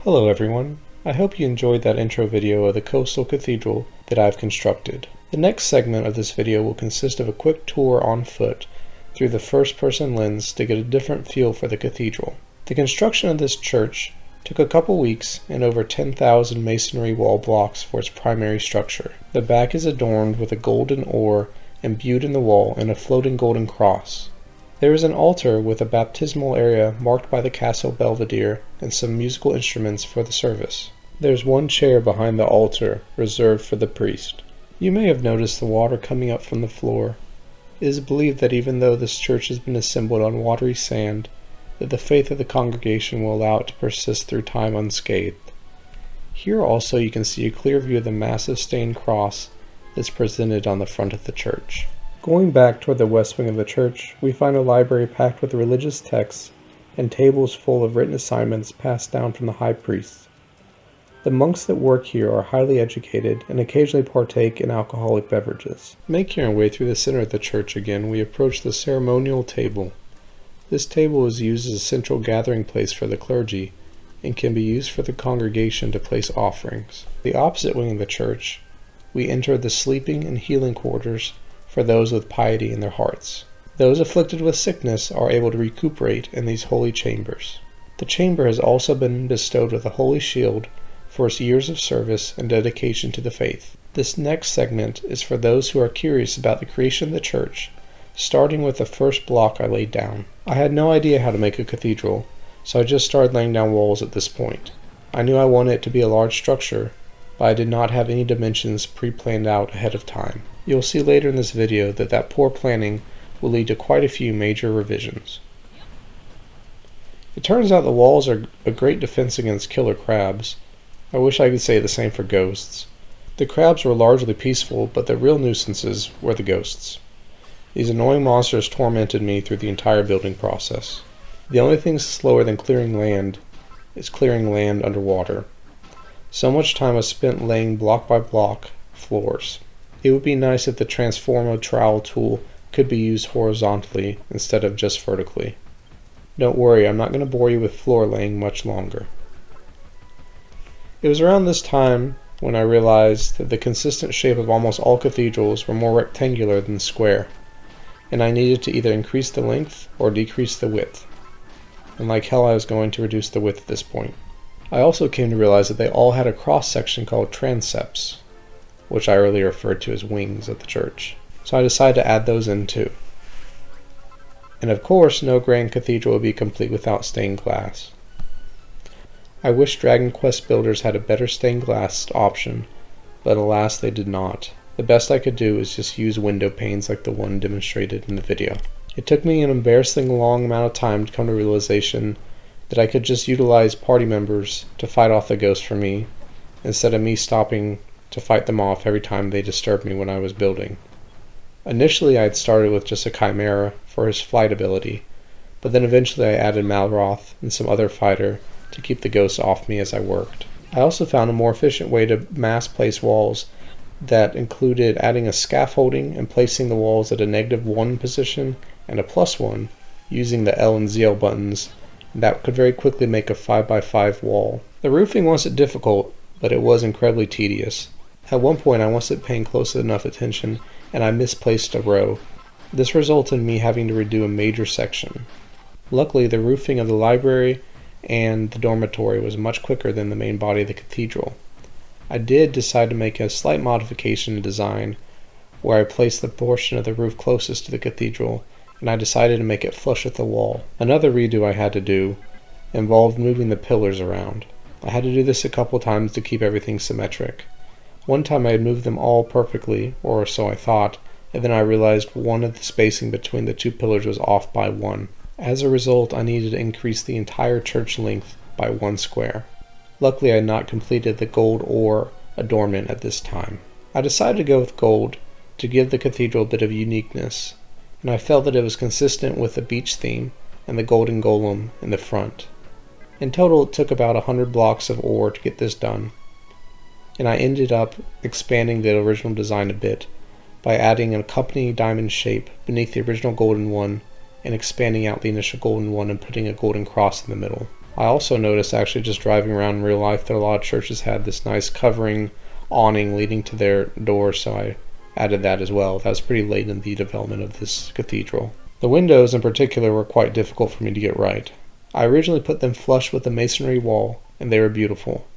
Hello everyone, I hope you enjoyed that intro video of the Coastal Cathedral that I've constructed. The next segment of this video will consist of a quick tour on foot through the first-person lens to get a different feel for the cathedral. The construction of this church took a couple weeks and over 10,000 masonry wall blocks for its primary structure. The back is adorned with a golden oar imbued in the wall and a floating golden cross. There is an altar with a baptismal area marked by the castle belvedere and some musical instruments for the service. There's one chair behind the altar reserved for the priest. You may have noticed the water coming up from the floor. It is believed that even though this church has been assembled on watery sand, that the faith of the congregation will allow it to persist through time unscathed. Here also you can see a clear view of the massive stained cross that's presented on the front of the church. Going back toward the west wing of the church, we find a library packed with religious texts and tables full of written assignments passed down from the high priests. The monks that work here are highly educated and occasionally partake in alcoholic beverages. Making our way through the center of the church again, we approach the ceremonial table. This table is used as a central gathering place for the clergy and can be used for the congregation to place offerings. The opposite wing of the church, we enter the sleeping and healing quarters for those with piety in their hearts. Those afflicted with sickness are able to recuperate in these holy chambers. The chamber has also been bestowed with a holy shield for its years of service and dedication to the faith. This next segment is for those who are curious about the creation of the church, starting with the first block I laid down. I had no idea how to make a cathedral, so I just started laying down walls at this point. I knew I wanted it to be a large structure, but I did not have any dimensions pre-planned out ahead of time. You'll see later in this video that poor planning will lead to quite a few major revisions. It turns out the walls are a great defense against killer crabs. I wish I could say the same for ghosts. The crabs were largely peaceful, but the real nuisances were the ghosts. These annoying monsters tormented me through the entire building process. The only thing slower than clearing land is clearing land underwater. So much time was spent laying block by block floors. It would be nice if the transformo trowel tool could be used horizontally instead of just vertically. Don't worry, I'm not going to bore you with floor laying much longer. It was around this time when I realized that the consistent shape of almost all cathedrals were more rectangular than square, and I needed to either increase the length or decrease the width. And like hell I was going to reduce the width at this point. I also came to realize that they all had a cross section called transepts, which I earlier referred to as wings at the church. So I decided to add those in too. And of course, no grand cathedral would be complete without stained glass. I wish Dragon Quest builders had a better stained glass option, but alas they did not. The best I could do is just use window panes like the one demonstrated in the video. It took me an embarrassingly long amount of time to come to the realization that I could just utilize party members to fight off the ghosts for me, instead of me stopping to fight them off every time they disturbed me when I was building. Initially I had started with just a chimera for his flight ability, but then eventually I added Malroth and some other fighter to keep the ghosts off me as I worked. I also found a more efficient way to mass place walls that included adding a scaffolding and placing the walls at a -1 position and a +1 using the L and ZL buttons. That could very quickly make a 5x5 wall. The roofing wasn't difficult, but it was incredibly tedious. At one point I wasn't paying close enough attention and I misplaced a row. This resulted in me having to redo a major section. Luckily the roofing of the library and the dormitory was much quicker than the main body of the cathedral. I did decide to make a slight modification in design where I placed the portion of the roof closest to the cathedral, and I decided to make it flush with the wall. Another redo I had to do involved moving the pillars around. I had to do this a couple times to keep everything symmetric. One time I had moved them all perfectly, or so I thought, and then I realized one of the spacing between the two pillars was off by 1. As a result, I needed to increase the entire church length by 1 square. Luckily I had not completed the gold or adornment at this time. I decided to go with gold to give the cathedral a bit of uniqueness, and I felt that it was consistent with the beach theme and the golden golem in the front. In total it took about 100 blocks of ore to get this done, and I ended up expanding the original design a bit by adding an accompanying diamond shape beneath the original golden one and expanding out the initial golden one and putting a golden cross in the middle. I also noticed, actually just driving around in real life, that a lot of churches had this nice covering awning leading to their doors, so I added that as well. That was pretty late in the development of this cathedral. The windows in particular were quite difficult for me to get right. I originally put them flush with the masonry wall, and they were beautiful.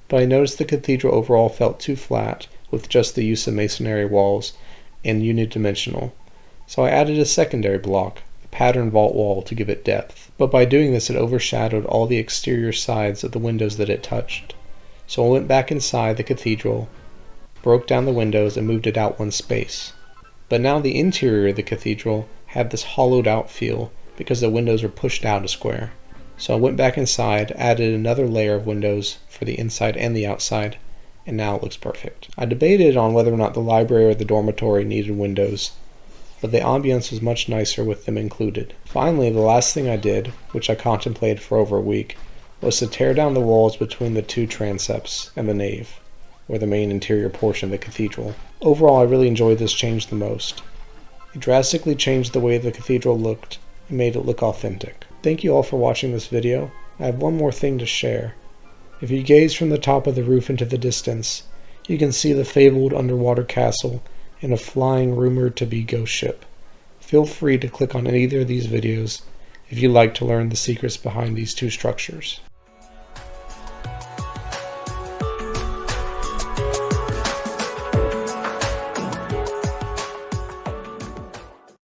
But I noticed the cathedral overall felt too flat, with just the use of masonry walls and unidimensional. So I added a secondary block, a pattern vault wall, to give it depth. But by doing this, it overshadowed all the exterior sides of the windows that it touched. So I went back inside the cathedral, broke down the windows, and moved it out one space. But now the interior of the cathedral had this hollowed out feel because the windows were pushed out a square. So I went back inside, added another layer of windows for the inside and the outside, and now it looks perfect. I debated on whether or not the library or the dormitory needed windows, but the ambience was much nicer with them included. Finally, the last thing I did, which I contemplated for over a week, was to tear down the walls between the two transepts and the nave, or the main interior portion of the cathedral. Overall, I really enjoyed this change the most. It drastically changed the way the cathedral looked and made it look authentic. Thank you all for watching this video. I have one more thing to share. If you gaze from the top of the roof into the distance, you can see the fabled underwater castle and a flying rumored to be ghost ship. Feel free to click on either of these videos if you'd like to learn the secrets behind these two structures.